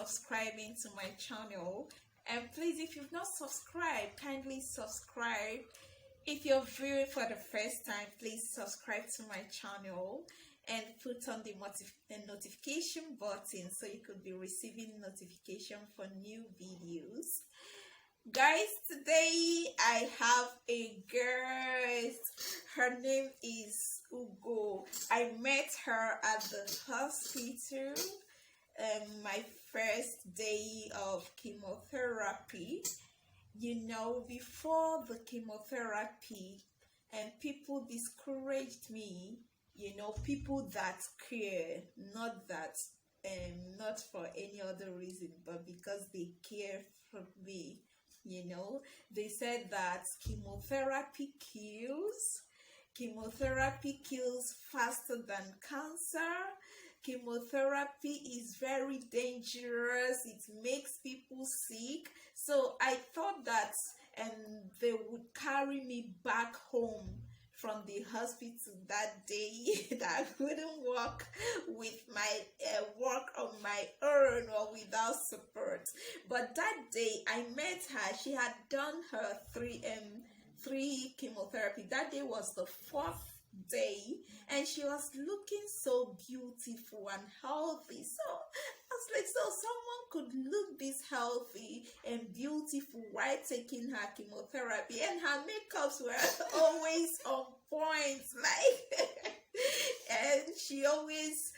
subscribing to my channel. And please, if you've not subscribed, kindly subscribe. If you're viewing for the first time, please subscribe to my channel and put on the notification button so you could be receiving notification for new videos. Guys, today I have a guest. Her name is Ugo. I met her at the hospital my first day of chemotherapy. You know, before the chemotherapy, and people discouraged me, you know, people that care, not for any other reason, but because they care for me. You know, they said that chemotherapy kills faster than cancer. Chemotherapy is very dangerous. It makes people sick. So I thought that they would carry me back home from the hospital that day, that I couldn't walk with my work on my own or without support. But that day I met her. She had done her three chemotherapy. That day was the fourth day, and she was looking so beautiful and healthy. So I was like, so someone could look this healthy and beautiful while taking her chemotherapy, and her makeups were always on point, like and she always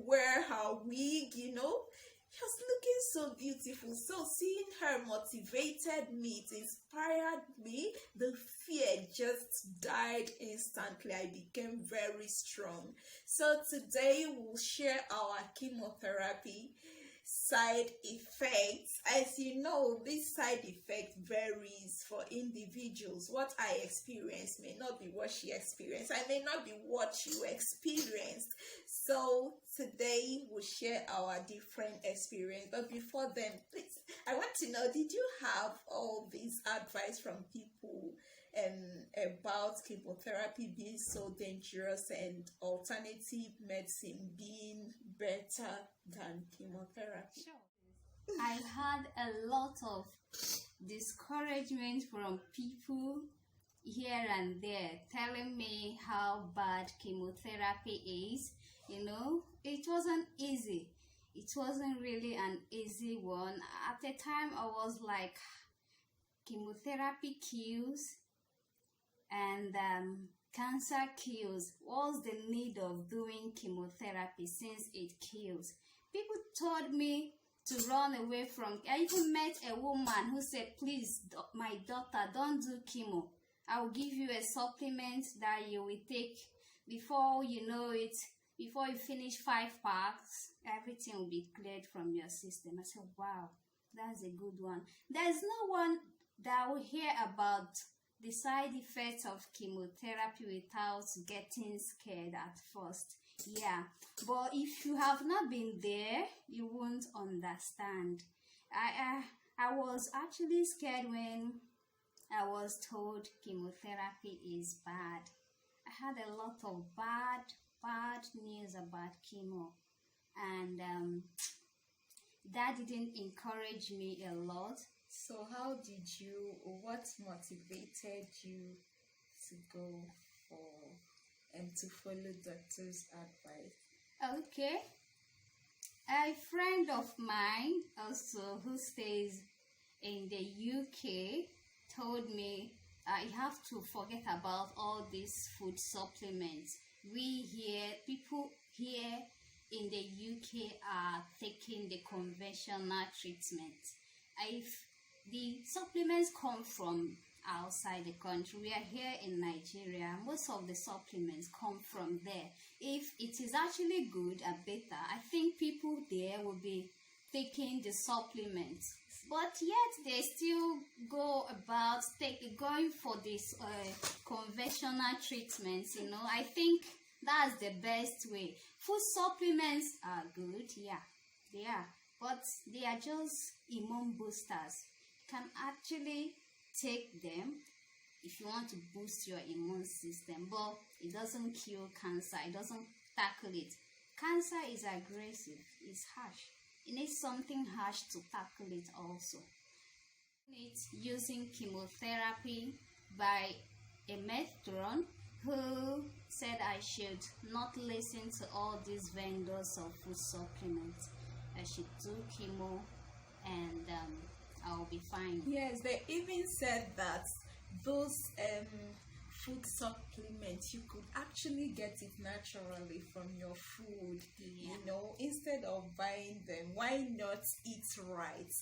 wear her wig, you know. She was looking so beautiful. So seeing her motivated me, it inspired me. The fear just died instantly. I became very strong. So today we'll share our chemotherapy side effects. As you know, this side effect varies for individuals. What I experienced may not be what she experienced. I may not be what you experienced. So today we'll share our different experience. But before then, please, I want to know, did you have all this advice from people about chemotherapy being so dangerous and alternative medicine being better than chemotherapy? Sure. I had a lot of discouragement from people here and there telling me how bad chemotherapy is. You know, it wasn't easy. It wasn't really an easy one. At the time, I was like, chemotherapy kills and cancer kills. What's the need of doing chemotherapy since it kills? People told me to run away from. I even met a woman who said, please, my daughter, don't do chemo. I will give you a supplement that you will take before you know it. Before you finish 5 packs, everything will be cleared from your system. I said, wow, that's a good one. There's no one that will hear about the side effects of chemotherapy without getting scared at first. Yeah, but if you have not been there, you won't understand. I was actually scared when I was told chemotherapy is bad. I had a lot of bad news about chemo, and that didn't encourage me a lot. So what motivated you to go for and to follow doctor's advice? Okay, a friend of mine also who stays in the UK told me I have to forget about all these food supplements. People here in the UK are taking the conventional treatment. If the supplements come from outside the country, we are here in Nigeria, most of the supplements come from there. If it is actually good or better, I think people there will be taking the supplements, but yet they still go about going for this conventional treatments. You know, I think that's the best way. Food supplements are good, yeah, they are, but they are just immune boosters. You can actually take them if you want to boost your immune system, but it doesn't kill cancer. It doesn't tackle it. Cancer is aggressive, it's harsh. it needs something harsh to tackle it also. It's using chemotherapy by a matron who said I should not listen to all these vendors of food supplements. I should do chemo and I'll be fine. Yes, they even said that those food supplements, you could actually get it naturally from your food. Yeah. You know, instead of buying them, why not eat right?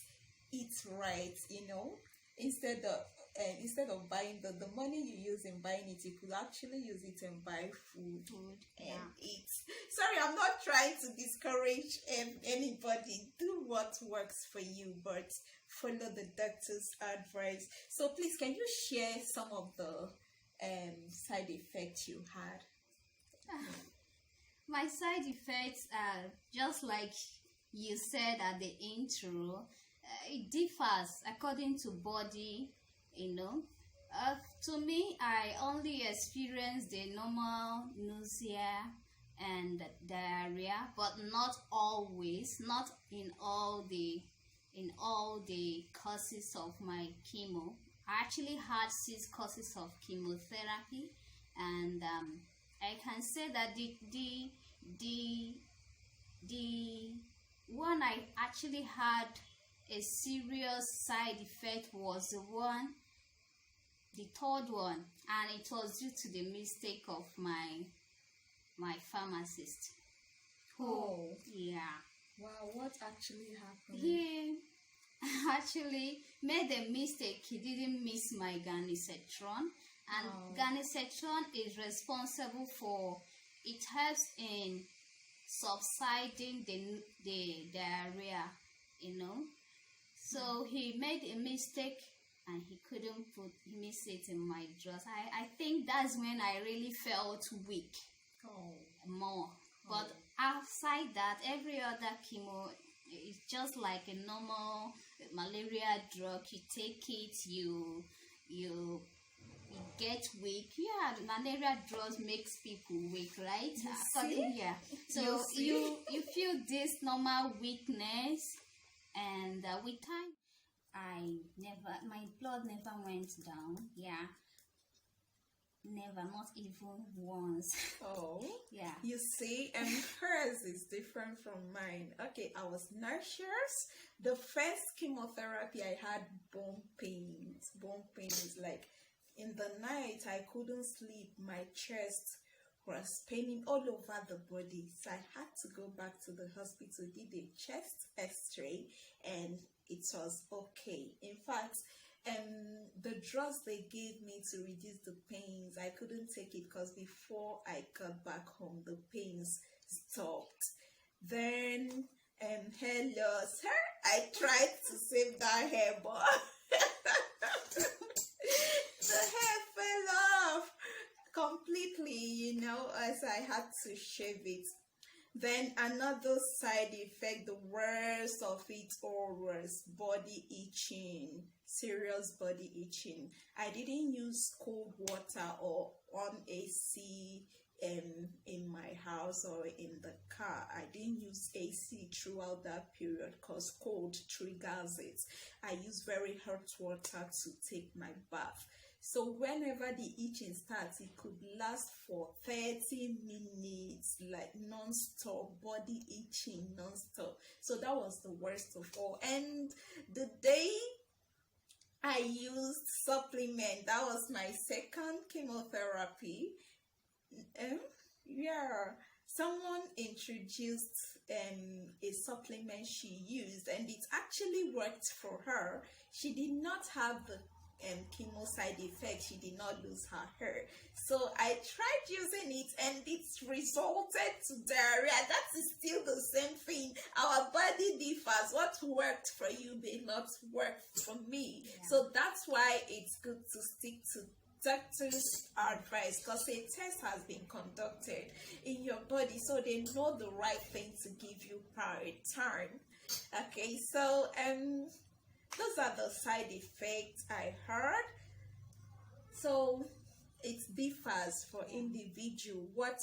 Eat right, you know, instead of buying the money you use in buying it, you could actually use it and buy food and eat. Sorry, I'm not trying to discourage anybody. Do what works for you, but follow the doctor's advice. So please, can you share some of the side effects you had? My side effects are just like you said at the intro. It differs according to body, you know. To me, I only experienced the normal nausea and diarrhea, but not always, not in all the courses of my chemo. I actually had 6 courses of chemotherapy, and I can say that the one I actually had a serious side effect was the third one, and it was due to the mistake of my pharmacist. Oh, yeah. Wow, what actually happened? He actually made a mistake. He didn't miss my garnicetron, and garnicetron is responsible for, it helps in subsiding the diarrhea, you know. So he made a mistake and he couldn't miss it in my drugs. I think that's when I really felt weak more. But outside that, every other chemo is just like a normal malaria drug. You take it, you get weak. Yeah, malaria drugs makes people weak, right? Yeah. So you feel this normal weakness, and with time, my blood never went down. Yeah. Never, not even once. Oh, yeah. You see, and hers is different from mine. Okay, I was nauseous. The first chemotherapy I had bone pains. Bone pains, like in the night I couldn't sleep. My chest was paining all over the body. So I had to go back to the hospital, did a chest x-ray, and it was okay. In fact, the drugs they gave me to reduce the pains, I couldn't take it because before I got back home, the pains stopped. Then, hello, sir, I tried to save that hair, but the hair fell off completely, you know, as I had to shave it. Then another side effect, the worst of it all, was body itching, serious body itching. I didn't use cold water or on AC in my house or in the car. I didn't use AC throughout that period because cold triggers it. I use very hot water to take my bath. So whenever the itching starts, it could last for 30 minutes, like non-stop, body itching non-stop. So that was the worst of all. And the day I used supplement, that was my second chemotherapy. Someone introduced a supplement she used, and it actually worked for her. She did not have the chemo side effect. She did not lose her hair. So I tried using it and it resulted to diarrhea. That is still the same thing. Our body differs. What worked for you may not work for me. Yeah. So that's why it's good to stick to doctor's advice, because a test has been conducted in your body, so they know the right thing to give you per time. Okay, so those are the side effects I heard. So it differs for individual what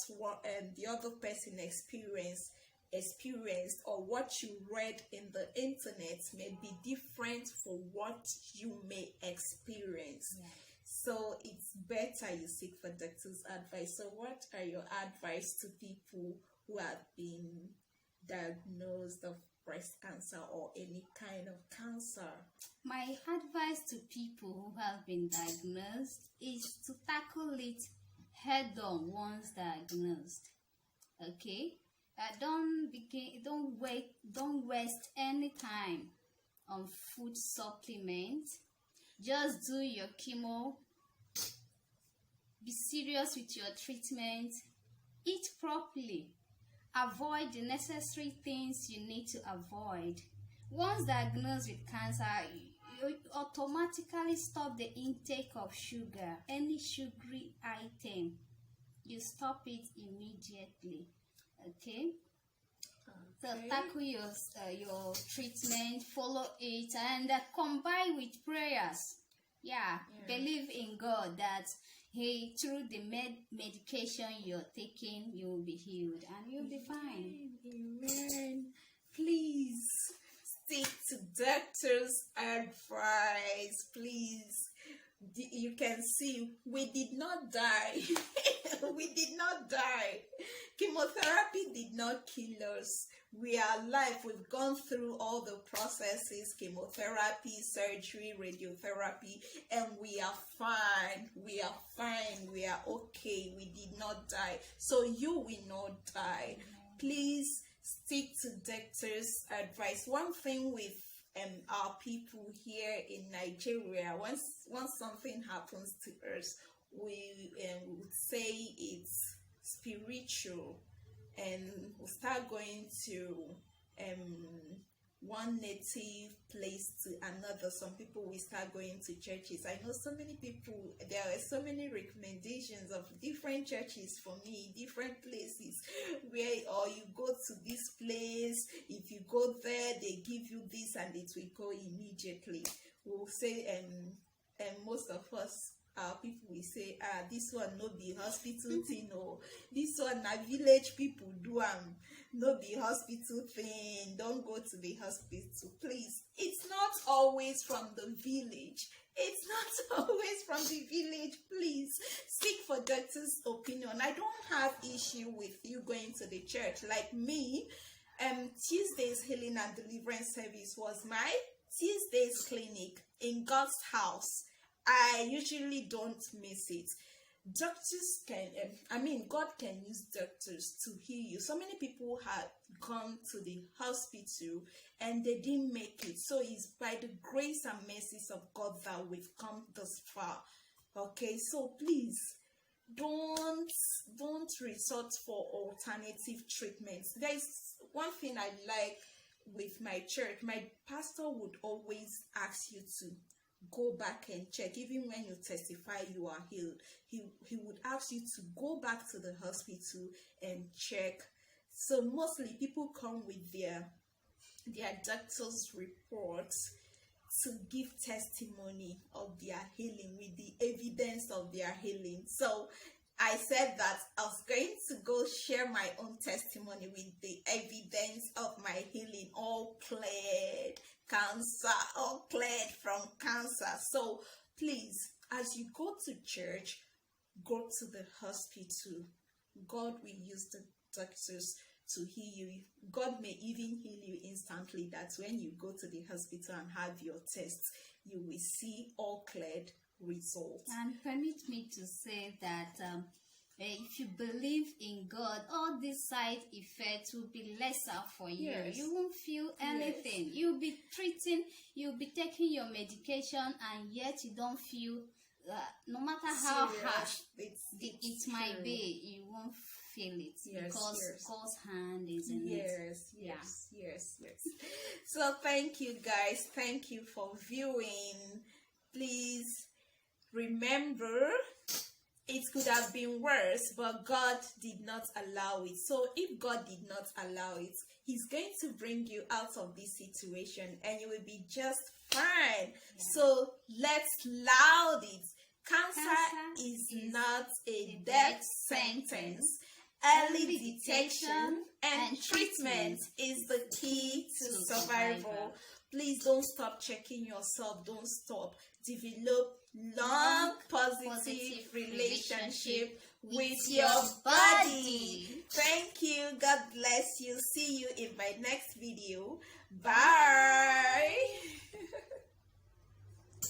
the other person experienced experienced or what you read in the internet may be different for what you may experience. Yeah. So it's better you seek for doctor's advice. So what are your advice to people who have been diagnosed of breast cancer or any kind of cancer? My advice to people who have been diagnosed is to tackle it head on once diagnosed. Okay, don't waste any time on food supplements. Just do your chemo. Be serious with your treatment. Eat properly. Avoid the necessary things you need to avoid. Once diagnosed with cancer, you automatically stop the intake of sugar. Any sugary item, you stop it immediately. Okay? So tackle your treatment, follow it, and combine with prayers. Yeah, believe in God that through the medication you're taking, you will be healed and you'll be fine. Amen. Please stick to doctor's advice. Please. You can see we did not die. We did not die. Chemotherapy did not kill us. We are alive. We've gone through all the processes: chemotherapy, surgery, radiotherapy, and we are fine. We are fine. We are okay. We did not die. So you will not die. Please stick to doctor's advice. One thing with our people here in Nigeria, once something happens to us, we would say it's spiritual, and we'll start going to one native place to another. Some people will start going to churches. I know so many people, there are so many recommendations of different churches for me, different places where, or you go to this place, if you go there, they give you this and it will go immediately. We'll say, and most of us, people will say, this one no be hospital thing, or this one na village people do no be hospital thing, don't go to the hospital. Please, it's not always from the village. It's not always from the village. Please seek for doctor's opinion. I don't have issue with you going to the church. Like me, Tuesday's healing and deliverance service was my Tuesday's clinic in God's house. I usually don't miss it. Doctors can, God can use doctors to heal you. So many people had gone to the hospital and they didn't make it. So it's by the grace and mercies of God that we've come this far. Okay, so please don't resort for alternative treatments. There's one thing I like with my church. My pastor would always ask you to go back and check. Even when you testify you are healed, he would ask you to go back to the hospital and check. So mostly people come with their doctor's reports to give testimony of their healing, with the evidence of their healing. So I said that I was going to go share my own testimony with the evidence of my healing, all cleared cancer, all cleared from cancer. So please, as you go to church, go to the hospital. God will use the doctors to heal you. God may even heal you instantly. That's when you go to the hospital and have your tests, you will see all cleared results. And permit me to say that if you believe in God, all these side effects will be lesser for you. Yes. You won't feel anything. Yes. You'll be taking your medication, and yet you don't feel, no matter how harsh it might true. be, you won't feel it. Yes, because yes. God's hand is in it. Yes. So thank you guys. Thank you for viewing. Please remember, it could have been worse, but God did not allow it. So if God did not allow it, He's going to bring you out of this situation and you will be just fine. So let's loud it. Cancer is not a death sentence. Early detection and treatment is the key to survival. Please don't stop checking yourself. Don't stop. Develop long positive relationship with your body. Thank you. God bless you. See you in my next video. Bye.